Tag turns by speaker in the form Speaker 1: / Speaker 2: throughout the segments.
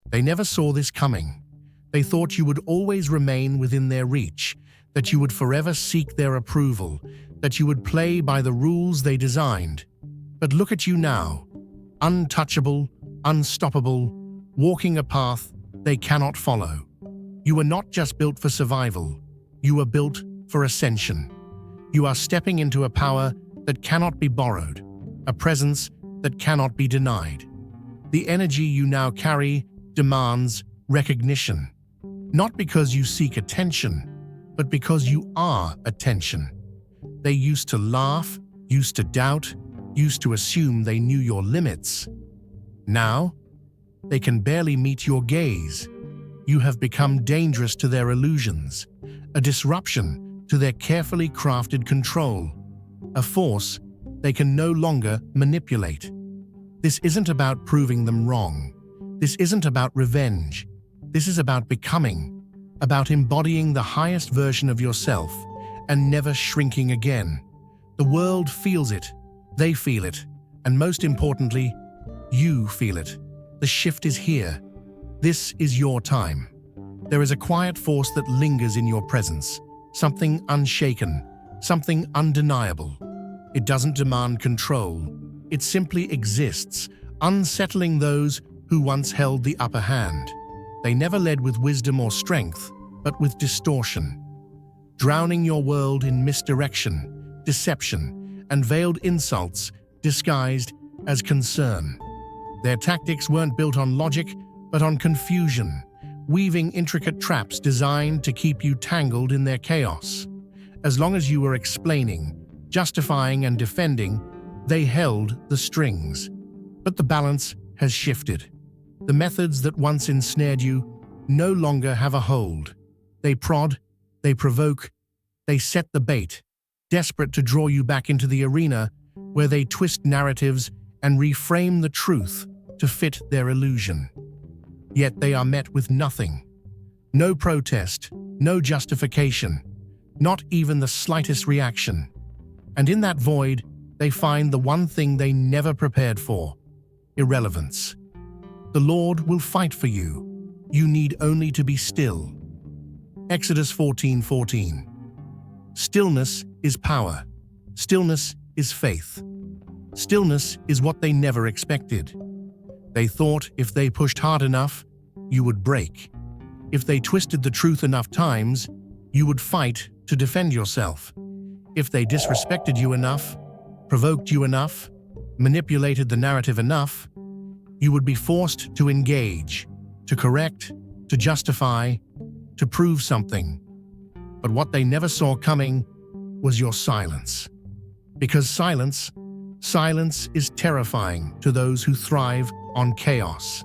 Speaker 1: They never saw this coming. They thought you would always remain within their reach, that you would forever seek their approval, that you would play by the rules they designed. But look at you now, untouchable, unstoppable, walking a path they cannot follow. You were not just built for survival, you were built for ascension. You are stepping into a power that cannot be borrowed, a presence that cannot be denied. The energy you now carry demands recognition, not because you seek attention, but because you are attention. They used to laugh, used to doubt, used to assume they knew your limits. Now, they can barely meet your gaze. You have become dangerous to their illusions, a disruption to their carefully crafted control, a force they can no longer manipulate. This isn't about proving them wrong. This isn't about revenge. This is about becoming, about embodying the highest version of yourself and never shrinking again. The world feels it, they feel it, and most importantly, you feel it. The shift is here. This is your time. There is a quiet force that lingers in your presence, something unshaken, something undeniable. It doesn't demand control. It simply exists, unsettling those who once held the upper hand. They never led with wisdom or strength, but with distortion, drowning your world in misdirection, deception, and veiled insults disguised as concern. Their tactics weren't built on logic, but on confusion, weaving intricate traps designed to keep you tangled in their chaos. As long as you were explaining, justifying, and defending, they held the strings. But the balance has shifted. The methods that once ensnared you no longer have a hold. They prod, they provoke, they set the bait, desperate to draw you back into the arena where they twist narratives and reframe the truth to fit their illusion. Yet they are met with nothing. No protest, no justification, not even the slightest reaction. And in that void, they find the one thing they never prepared for: irrelevance. The Lord will fight for you. You need only to be still. Exodus 14:14. Stillness is power. Stillness is faith. Stillness is what they never expected. They thought if they pushed hard enough, you would break. If they twisted the truth enough times, you would fight to defend yourself. If they disrespected you enough, provoked you enough, manipulated the narrative enough, you would be forced to engage, to correct, to justify, to prove something. But what they never saw coming was your silence. Because silence is terrifying to those who thrive on chaos.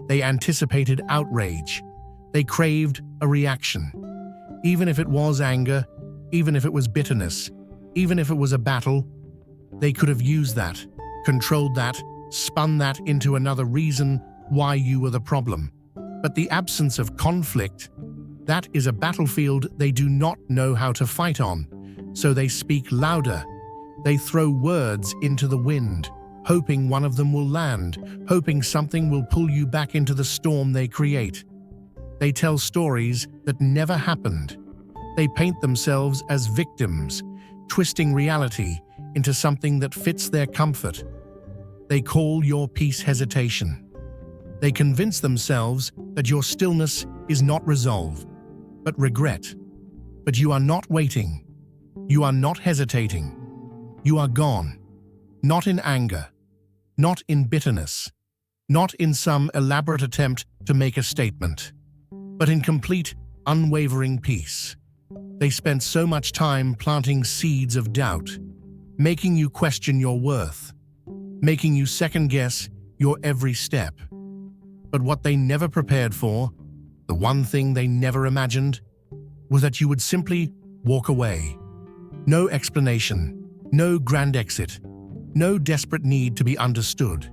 Speaker 1: They anticipated outrage. They craved a reaction. Even if it was anger, even if it was bitterness, even if it was a battle, they could have used that, controlled that, spun that into another reason why you were the problem. But the absence of conflict, that is a battlefield they do not know how to fight on. So they speak louder. They throw words into the wind, hoping one of them will land, hoping something will pull you back into the storm they create. They tell stories that never happened. They paint themselves as victims, twisting reality into something that fits their comfort. They call your peace hesitation. They convince themselves that your stillness is not resolve, but regret. But you are not waiting. You are not hesitating. You are gone. Not in anger, not in bitterness, not in some elaborate attempt to make a statement, but in complete, unwavering peace. They spent so much time planting seeds of doubt, making you question your worth, making you second-guess your every step. But what they never prepared for, the one thing they never imagined, was that you would simply walk away. No explanation, no grand exit, no desperate need to be understood.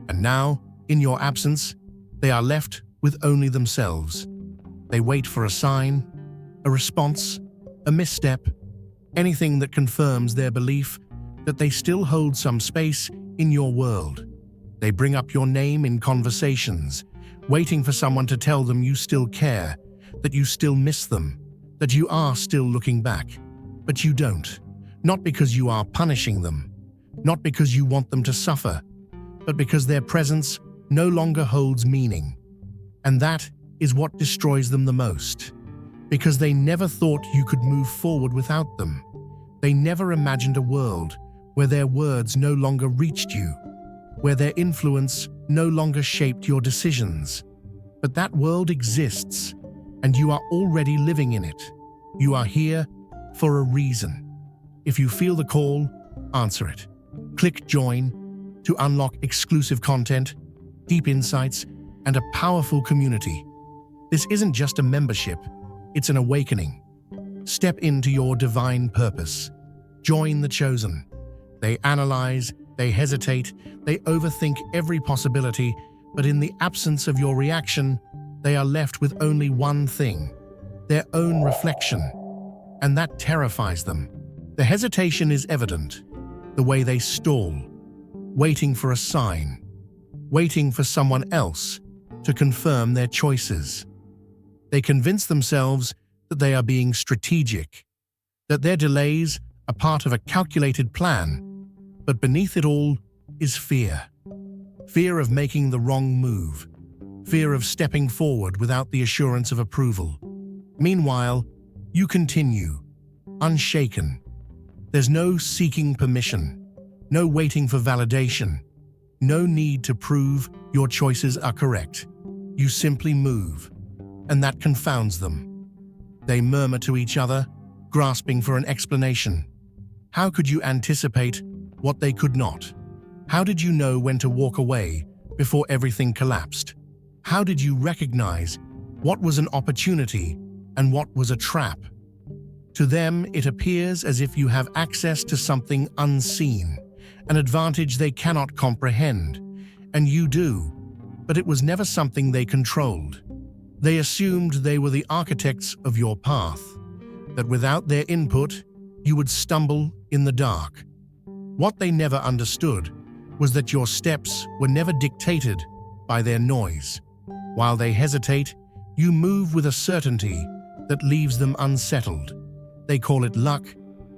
Speaker 1: And now, in your absence, they are left with only themselves. They wait for a sign, a response, a misstep, anything that confirms their belief that they still hold some space in your world. They bring up your name in conversations, waiting for someone to tell them you still care, that you still miss them, that you are still looking back. But you don't. Not because you are punishing them, not because you want them to suffer, but because their presence no longer holds meaning. And that is what destroys them the most. Because they never thought you could move forward without them. They never imagined a world where their words no longer reached you, where their influence no longer shaped your decisions. But that world exists, and you are already living in it. You are here for a reason. If you feel the call, answer it. Click join to unlock exclusive content, deep insights, and a powerful community. This isn't just a membership, it's an awakening. Step into your divine purpose. Join the chosen. They analyze, they hesitate, they overthink every possibility, but in the absence of your reaction, they are left with only one thing: their own reflection. And that terrifies them. The hesitation is evident. The way they stall, waiting for a sign, waiting for someone else to confirm their choices. They convince themselves that they are being strategic, that their delays are part of a calculated plan, but beneath it all is fear. Fear of making the wrong move, fear of stepping forward without the assurance of approval. Meanwhile, you continue, unshaken. There's no seeking permission, no waiting for validation, no need to prove your choices are correct. You simply move, and that confounds them. They murmur to each other, grasping for an explanation. How could you anticipate what they could not? How did you know when to walk away before everything collapsed? How did you recognize what was an opportunity and what was a trap? To them, it appears as if you have access to something unseen, an advantage they cannot comprehend. And you do, but it was never something they controlled. They assumed they were the architects of your path, that without their input, you would stumble in the dark. What they never understood was that your steps were never dictated by their noise. While they hesitate, you move with a certainty that leaves them unsettled. They call it luck,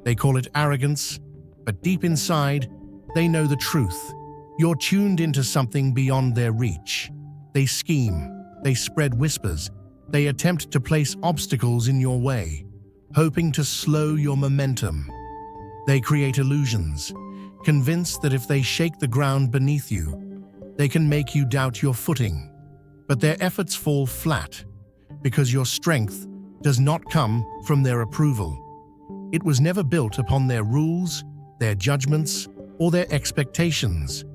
Speaker 1: they call it arrogance, but deep inside, they know the truth. You're tuned into something beyond their reach. They scheme, they spread whispers, they attempt to place obstacles in your way, hoping to slow your momentum. They create illusions, convinced that if they shake the ground beneath you, they can make you doubt your footing. But their efforts fall flat, because your strength does not come from their approval. It was never built upon their rules, their judgments, or their expectations.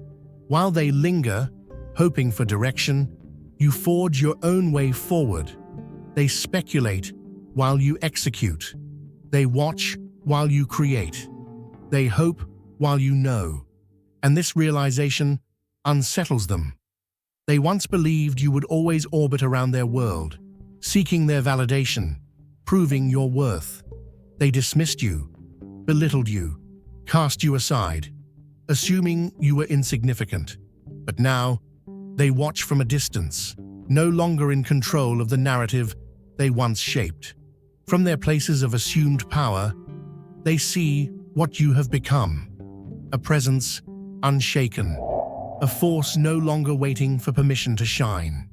Speaker 1: While they linger, hoping for direction, you forge your own way forward. They speculate while you execute. They watch while you create. They hope while you know. And this realization unsettles them. They once believed you would always orbit around their world, seeking their validation, proving your worth. They dismissed you, belittled you, cast you aside, assuming you were insignificant. But now, they watch from a distance, no longer in control of the narrative they once shaped. From their places of assumed power, they see what you have become: a presence unshaken, a force no longer waiting for permission to shine.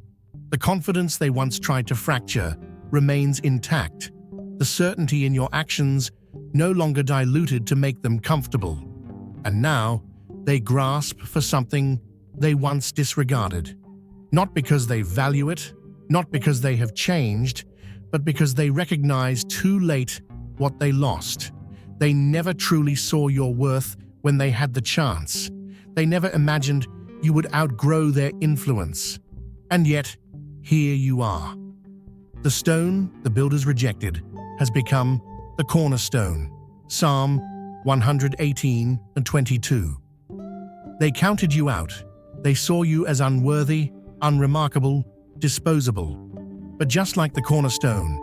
Speaker 1: The confidence they once tried to fracture remains intact, the certainty in your actions no longer diluted to make them comfortable. And now, they grasp for something they once disregarded. Not because they value it, not because they have changed, but because they recognize too late what they lost. They never truly saw your worth when they had the chance. They never imagined you would outgrow their influence. And yet, here you are. The stone the builders rejected has become the cornerstone. Psalm 118:22. They counted you out. They saw you as unworthy, unremarkable, disposable. But just like the cornerstone,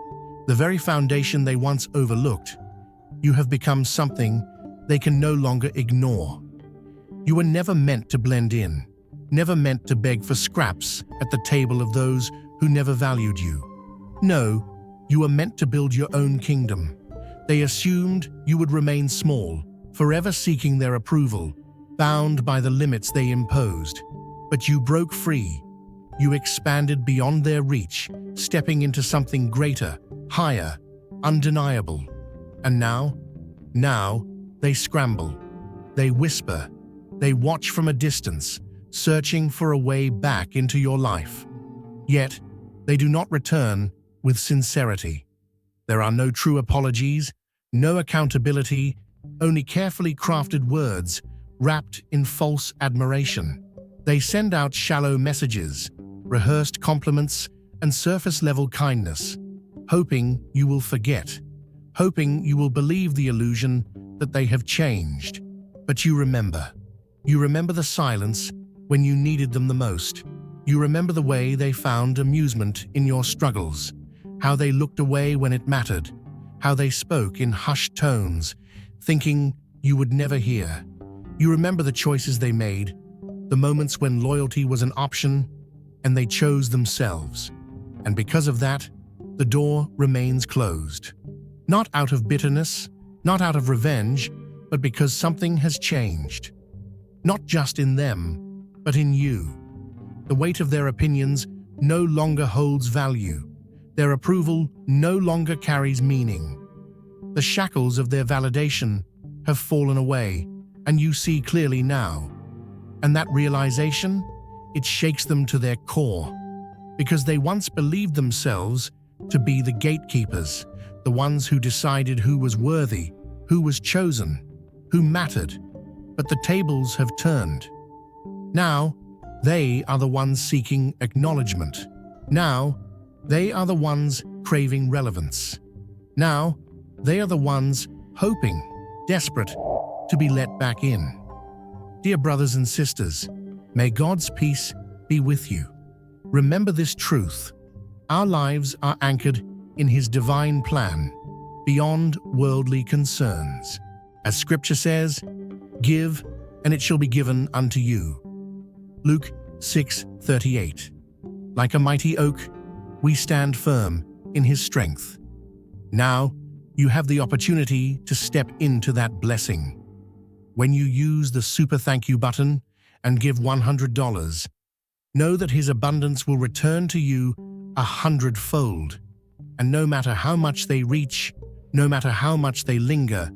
Speaker 1: the very foundation they once overlooked, you have become something they can no longer ignore. You were never meant to blend in. never meant to beg for scraps at the table of those who never valued you. No, you were meant to build your own kingdom. They assumed you would remain small, forever seeking their approval, bound by the limits they imposed. But you broke free. You expanded beyond their reach, stepping into something greater, higher, undeniable. And now they scramble. They whisper. They watch from a distance, searching for a way back into your life. Yet, they do not return with sincerity. There are no true apologies, no accountability, only carefully crafted words wrapped in false admiration. They send out shallow messages, rehearsed compliments, and surface-level kindness, hoping you will forget, hoping you will believe the illusion that they have changed. But you remember. You remember the silence when you needed them the most. You remember the way they found amusement in your struggles, how they looked away when it mattered, how they spoke in hushed tones, thinking you would never hear. You remember the choices they made, the moments when loyalty was an option and they chose themselves. And because of that, the door remains closed. Not out of bitterness, not out of revenge, but because something has changed. Not just in them, but in you. The weight of their opinions no longer holds value. Their approval no longer carries meaning. The shackles of their validation have fallen away, and you see clearly now. And that realization, it shakes them to their core, because they once believed themselves to be the gatekeepers, the ones who decided who was worthy, who was chosen, who mattered. But the tables have turned. Now, they are the ones seeking acknowledgement. Now, they are the ones craving relevance. Now, they are the ones hoping, desperate, to be let back in. Dear brothers and sisters, may God's peace be with you. Remember this truth. Our lives are anchored in His divine plan, beyond worldly concerns. As Scripture says, "Give, and it shall be given unto you." Luke 6:38. Like a mighty oak, we stand firm in His strength. Now, you have the opportunity to step into that blessing. When you use the super thank you button and give $100, know that His abundance will return to you 100-fold. And no matter how much they reach, no matter how much they linger,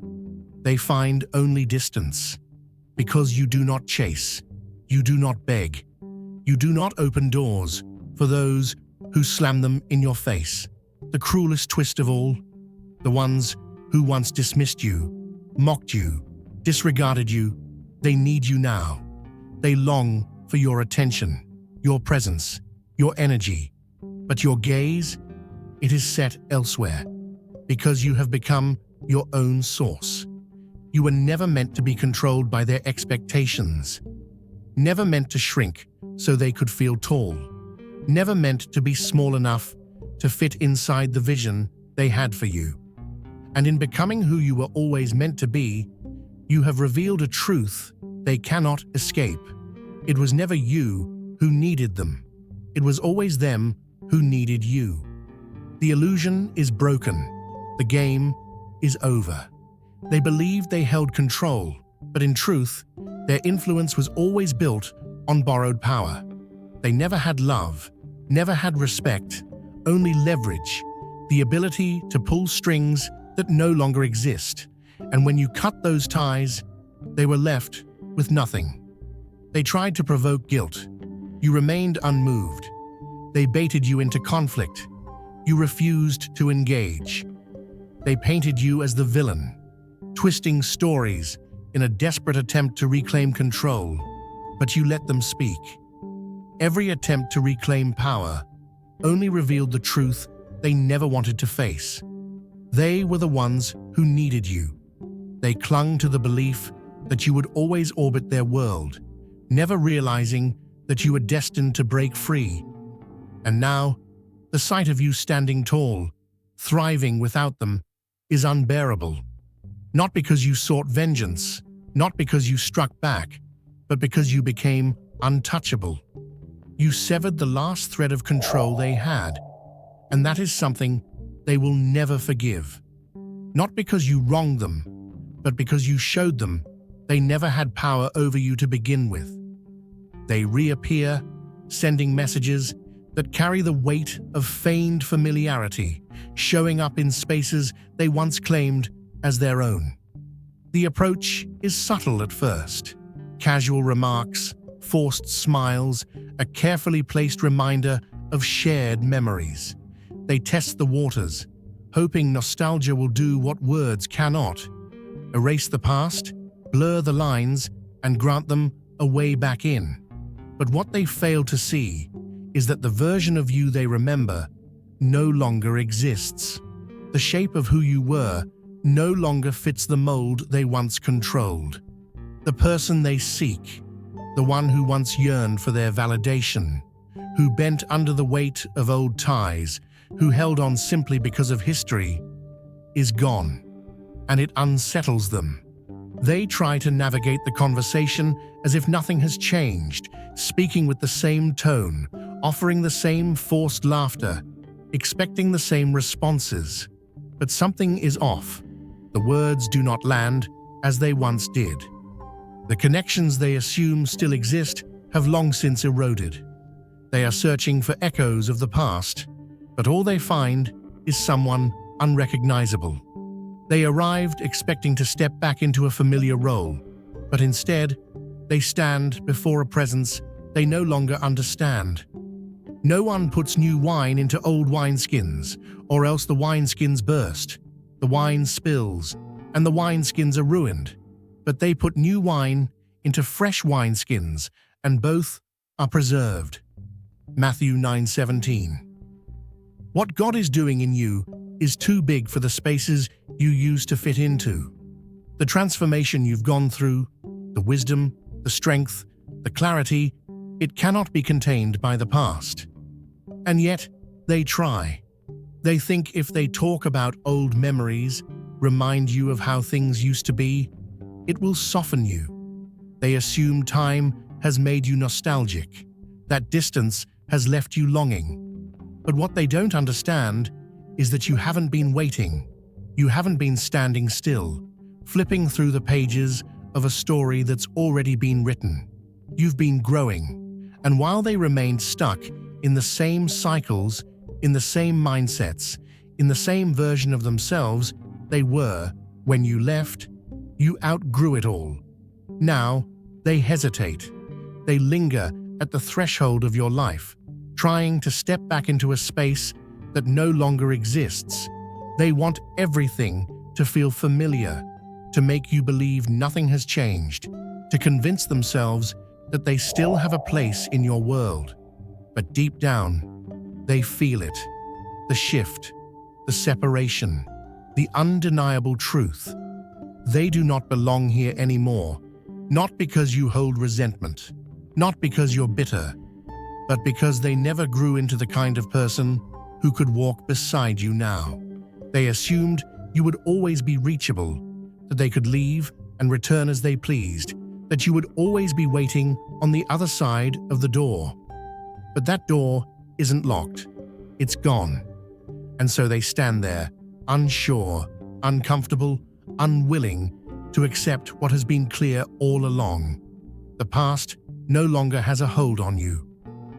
Speaker 1: they find only distance. Because you do not chase, you do not beg, you do not open doors for those who slam them in your face. The cruelest twist of all, the ones who once dismissed you, mocked you, disregarded you, they need you now. They long for your attention, your presence, your energy. But your gaze, it is set elsewhere, because you have become your own source. You were never meant to be controlled by their expectations, never meant to shrink so they could feel tall, never meant to be small enough to fit inside the vision they had for you. And in becoming who you were always meant to be, you have revealed a truth they cannot escape. It was never you who needed them. It was always them who needed you. The illusion is broken. The game is over. They believed they held control, but in truth, their influence was always built on borrowed power. They never had love, never had respect, only leverage, the ability to pull strings that no longer exist. And when you cut those ties, they were left with nothing. They tried to provoke guilt. You remained unmoved. They baited you into conflict. You refused to engage. They painted you as the villain, twisting stories in a desperate attempt to reclaim control, but you let them speak. Every attempt to reclaim power only revealed the truth they never wanted to face. They were the ones who needed you. They clung to the belief that you would always orbit their world, never realizing that you were destined to break free. And now, the sight of you standing tall, thriving without them, is unbearable. Not because you sought vengeance, not because you struck back, but because you became untouchable. You severed the last thread of control they had, and that is something they will never forgive. Not because you wronged them, but because you showed them they never had power over you to begin with. They reappear, sending messages that carry the weight of feigned familiarity, showing up in spaces they once claimed as their own. The approach is subtle at first. Casual remarks, forced smiles, a carefully placed reminder of shared memories. They test the waters, hoping nostalgia will do what words cannot: erase the past, blur the lines, and grant them a way back in. But what they fail to see is that the version of you they remember no longer exists. The shape of who you were no longer fits the mold they once controlled. The person they seek, the one who once yearned for their validation, who bent under the weight of old ties, who held on simply because of history, is gone, and it unsettles them. They try to navigate the conversation as if nothing has changed, speaking with the same tone, offering the same forced laughter, expecting the same responses. But something is off. The words do not land as they once did. The connections they assume still exist have long since eroded. They are searching for echoes of the past, but all they find is someone unrecognizable. They arrived expecting to step back into a familiar role, but instead, they stand before a presence they no longer understand. No one puts new wine into old wineskins, or else the wineskins burst, the wine spills, and the wineskins are ruined. But they put new wine into fresh wineskins, and both are preserved. Matthew 9:17. What God is doing in you is too big for the spaces you used to fit into. The transformation you've gone through, the wisdom, the strength, the clarity, it cannot be contained by the past. And yet, they try. They think if they talk about old memories, remind you of how things used to be, it will soften you. They assume time has made you nostalgic, that distance has left you longing. But what they don't understand is that you haven't been waiting. You haven't been standing still, flipping through the pages of a story that's already been written. You've been growing, and while they remained stuck in the same cycles, in the same mindsets, in the same version of themselves they were when you left, you outgrew it all. Now, they hesitate. They linger at the threshold of your life, trying to step back into a space that no longer exists. They want everything to feel familiar, to make you believe nothing has changed, to convince themselves that they still have a place in your world. But deep down, they feel it. The shift, the separation, the undeniable truth. They do not belong here anymore, not because you hold resentment, not because you're bitter, but because they never grew into the kind of person who could walk beside you now. They assumed you would always be reachable, that they could leave and return as they pleased, that you would always be waiting on the other side of the door. But that door isn't locked. It's gone. And so they stand there, unsure, uncomfortable, unwilling to accept what has been clear all along. The past no longer has a hold on you.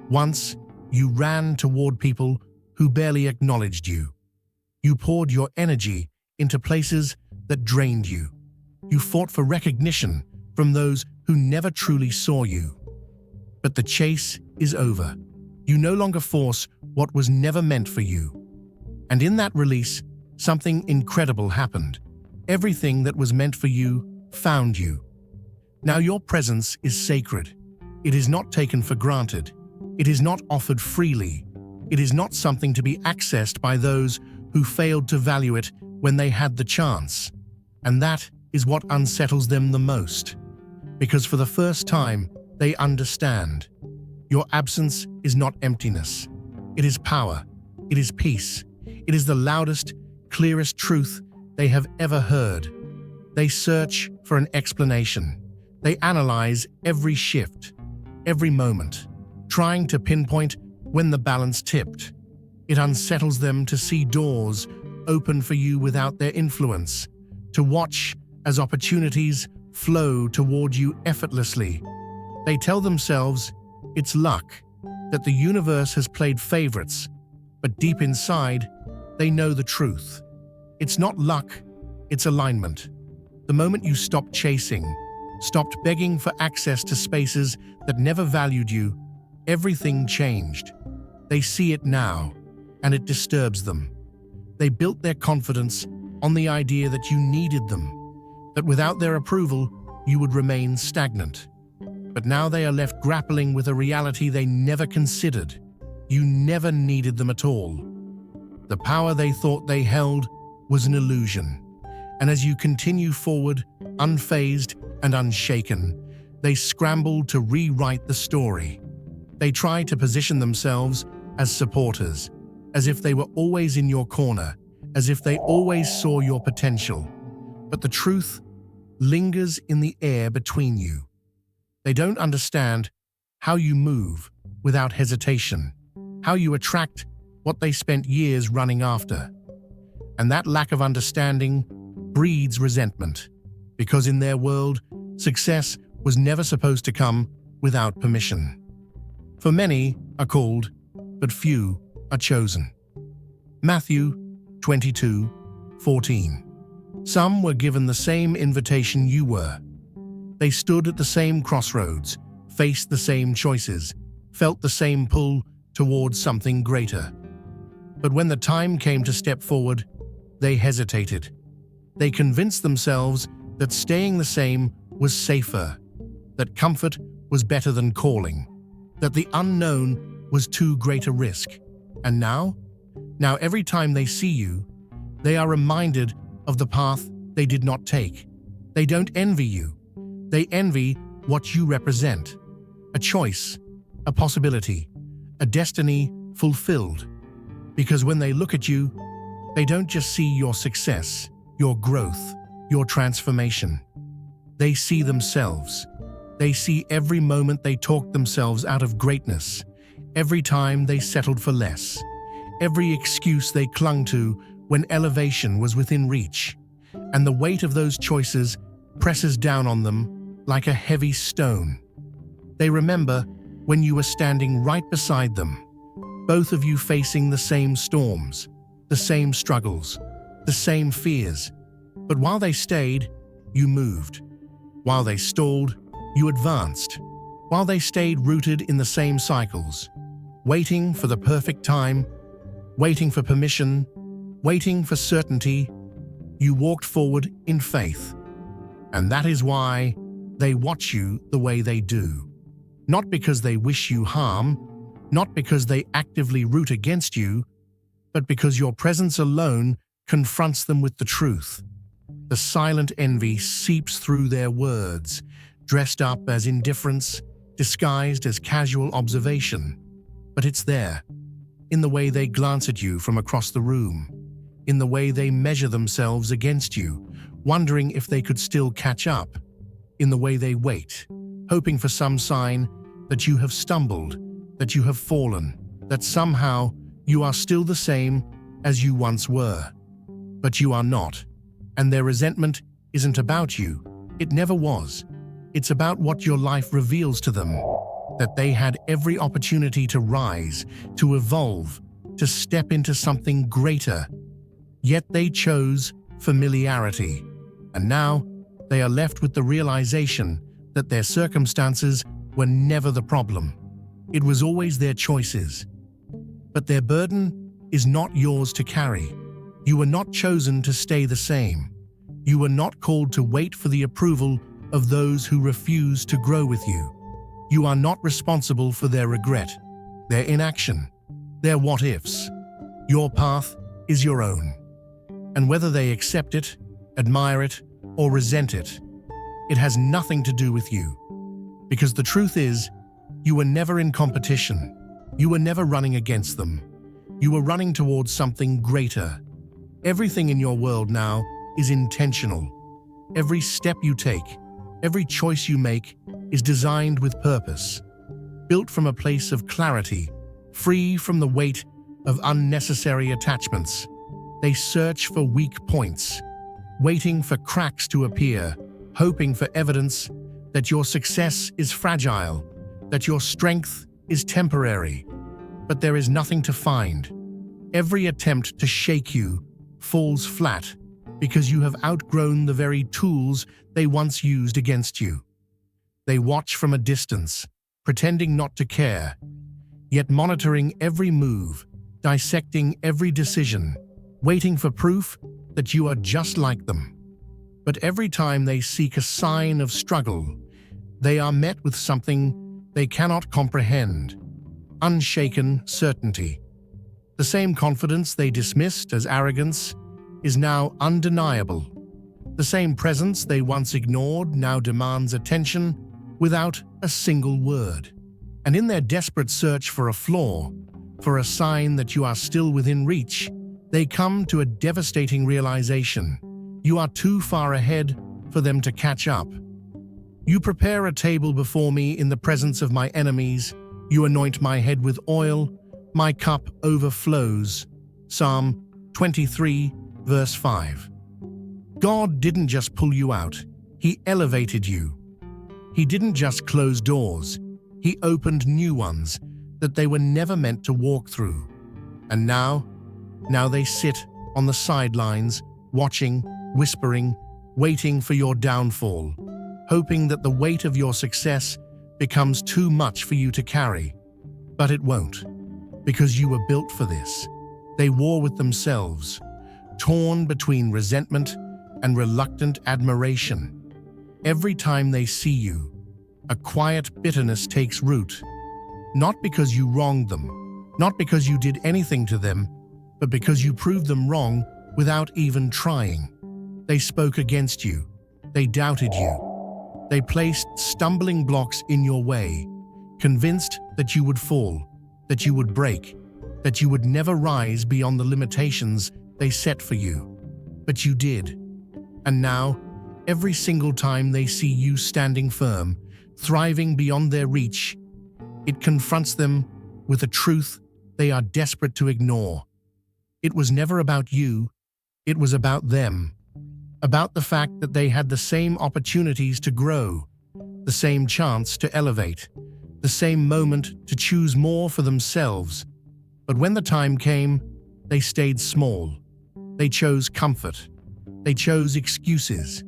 Speaker 1: Once, you ran toward people who barely acknowledged you. You poured your energy into places that drained you. You fought for recognition from those who never truly saw you. But the chase is over. You no longer force what was never meant for you. And in that release, something incredible happened. Everything that was meant for you found you. Now your presence is sacred. It is not taken for granted. It is not offered freely. It is not something to be accessed by those who failed to value it when they had the chance. And that is what unsettles them the most. Because for the first time, they understand. Your absence is not emptiness. It is power. It is peace. It is the loudest, clearest truth they have ever heard. They search for an explanation. They analyze every shift, every moment, trying to pinpoint when the balance tipped. It unsettles them to see doors open for you without their influence, to watch as opportunities flow toward you effortlessly. They tell themselves it's luck, that the universe has played favorites, but deep inside, they know the truth. It's not luck, it's alignment. The moment you stopped chasing, stopped begging for access to spaces that never valued you, everything changed. They see it now, and it disturbs them. They built their confidence on the idea that you needed them, that without their approval, you would remain stagnant. But now they are left grappling with a reality they never considered. You never needed them at all. The power they thought they held was an illusion. And as you continue forward, unfazed and unshaken, they scramble to rewrite the story. They try to position themselves as supporters, as if they were always in your corner, as if they always saw your potential. But the truth lingers in the air between you. They don't understand how you move without hesitation, how you attract what they spent years running after. And that lack of understanding breeds resentment, because in their world, success was never supposed to come without permission. For many are called, but few are chosen. Matthew 22:14. Some were given the same invitation you were. They stood at the same crossroads, faced the same choices, felt the same pull towards something greater. But when the time came to step forward, they hesitated. They convinced themselves that staying the same was safer, that comfort was better than calling, that the unknown was too great a risk. And now every time they see you, they are reminded of the path they did not take. They don't envy you. They envy what you represent. A choice, a possibility, a destiny fulfilled. Because when they look at you, they don't just see your success, your growth, your transformation. They see themselves. They see every moment they talked themselves out of greatness, every time they settled for less, every excuse they clung to when elevation was within reach. And the weight of those choices presses down on them like a heavy stone. They remember when you were standing right beside them, both of you facing the same storms, the same struggles, the same fears. But while they stayed, you moved. While they stalled, you advanced. While they stayed rooted in the same cycles, waiting for the perfect time, waiting for permission, waiting for certainty, you walked forward in faith. And that is why they watch you the way they do. Not because they wish you harm, not because they actively root against you, but because your presence alone confronts them with the truth. The silent envy seeps through their words, dressed up as indifference, disguised as casual observation. But it's there, in the way they glance at you from across the room, in the way they measure themselves against you, wondering if they could still catch up, in the way they wait, hoping for some sign that you have stumbled, that you have fallen, that somehow you are still the same as you once were. But you are not, and their resentment isn't about you. It never was. It's about what your life reveals to them, that they had every opportunity to rise, to evolve, to step into something greater. Yet they chose familiarity, and now they are left with the realization that their circumstances were never the problem. It was always their choices. But their burden is not yours to carry. You were not chosen to stay the same. You were not called to wait for the approval of those who refuse to grow with you. You are not responsible for their regret, their inaction, their what-ifs. Your path is your own. And whether they accept it, admire it, or resent it, it has nothing to do with you. Because the truth is, you were never in competition. You were never running against them. You were running towards something greater. Everything in your world now is intentional. Every step you take, every choice you make is designed with purpose. built from a place of clarity, free from the weight of unnecessary attachments. They search for weak points, waiting for cracks to appear, hoping for evidence that your success is fragile, that your strength is temporary. But there is nothing to find. Every attempt to shake you falls flat because you have outgrown the very tools they once used against you. They watch from a distance, pretending not to care, yet monitoring every move, dissecting every decision, waiting for proof that you are just like them. But every time they seek a sign of struggle, they are met with something they cannot comprehend: unshaken certainty. The same confidence they dismissed as arrogance is now undeniable. The same presence they once ignored now demands attention without a single word. And in their desperate search for a flaw, for a sign that you are still within reach, they come to a devastating realization: you are too far ahead for them to catch up. You prepare a table before me in the presence of my enemies. You anoint my head with oil. My cup overflows. Psalm 23, verse 5. God didn't just pull you out. He elevated you. He didn't just close doors. He opened new ones that they were never meant to walk through. And now they sit on the sidelines, watching, whispering, waiting for your downfall, hoping that the weight of your success becomes too much for you to carry. But it won't, because you were built for this. They war with themselves, torn between resentment and reluctant admiration. Every time they see you, a quiet bitterness takes root, not because you wronged them, not because you did anything to them, but because you proved them wrong without even trying. They spoke against you. They doubted you. They placed stumbling blocks in your way, convinced that you would fall, that you would break, that you would never rise beyond the limitations they set for you. But you did. And now, every single time they see you standing firm, thriving beyond their reach, it confronts them with a truth they are desperate to ignore. It was never about you. It was about them. About the fact that they had the same opportunities to grow, the same chance to elevate, the same moment to choose more for themselves. But when the time came, they stayed small. They chose comfort. They chose excuses.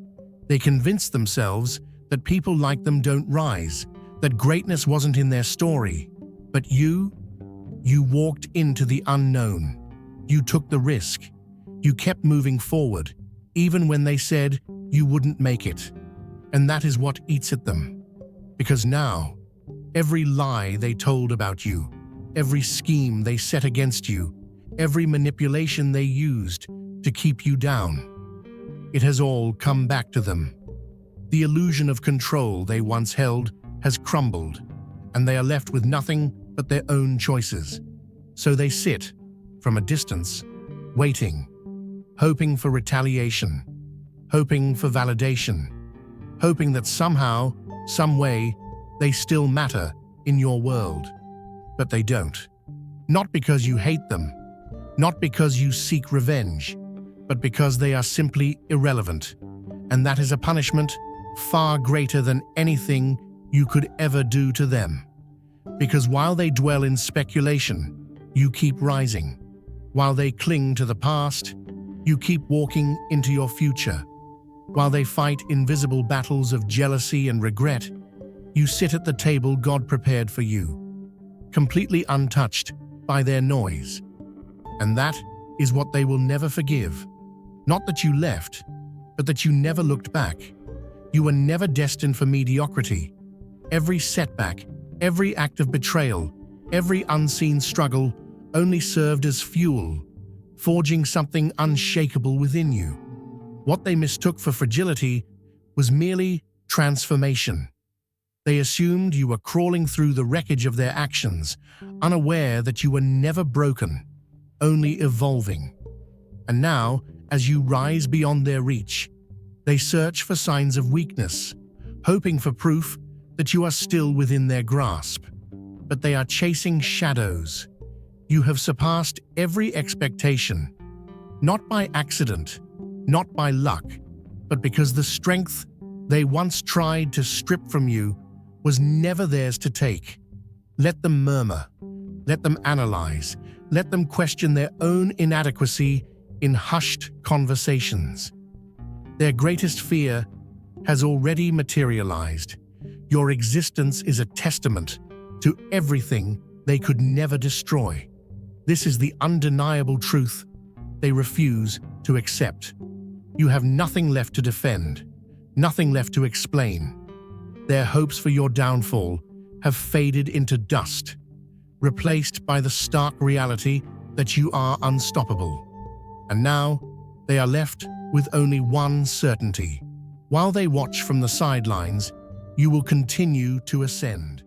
Speaker 1: They convinced themselves that people like them don't rise, that greatness wasn't in their story. But you walked into the unknown. You took the risk. You kept moving forward, even when they said you wouldn't make it. And that is what eats at them. Because now, every lie they told about you, every scheme they set against you, every manipulation they used to keep you down, it has all come back to them. The illusion of control they once held has crumbled, and they are left with nothing but their own choices. So they sit, from a distance, waiting, hoping for retaliation, hoping for validation, hoping that somehow, some way, they still matter in your world. But they don't. Not because you hate them, not because you seek revenge, but because they are simply irrelevant. And that is a punishment far greater than anything you could ever do to them. Because while they dwell in speculation, you keep rising. While they cling to the past, you keep walking into your future. While they fight invisible battles of jealousy and regret, you sit at the table God prepared for you, completely untouched by their noise. And that is what they will never forgive. Not that you left, but that you never looked back. You were never destined for mediocrity. Every setback, every act of betrayal, every unseen struggle only served as fuel, forging something unshakable within you. What they mistook for fragility was merely transformation. They assumed you were crawling through the wreckage of their actions, unaware that you were never broken, only evolving. And now, as you rise beyond their reach, they search for signs of weakness, hoping for proof that you are still within their grasp. but they are chasing shadows. You have surpassed every expectation, not by accident, not by luck, but because the strength they once tried to strip from you was never theirs to take. Let them murmur, let them analyze, let them question their own inadequacy in hushed conversations. Their greatest fear has already materialized. Your existence is a testament to everything they could never destroy. This is the undeniable truth they refuse to accept. You have nothing left to defend, nothing left to explain. Their hopes for your downfall have faded into dust, replaced by the stark reality that you are unstoppable. And now, they are left with only one certainty. While they watch from the sidelines, you will continue to ascend.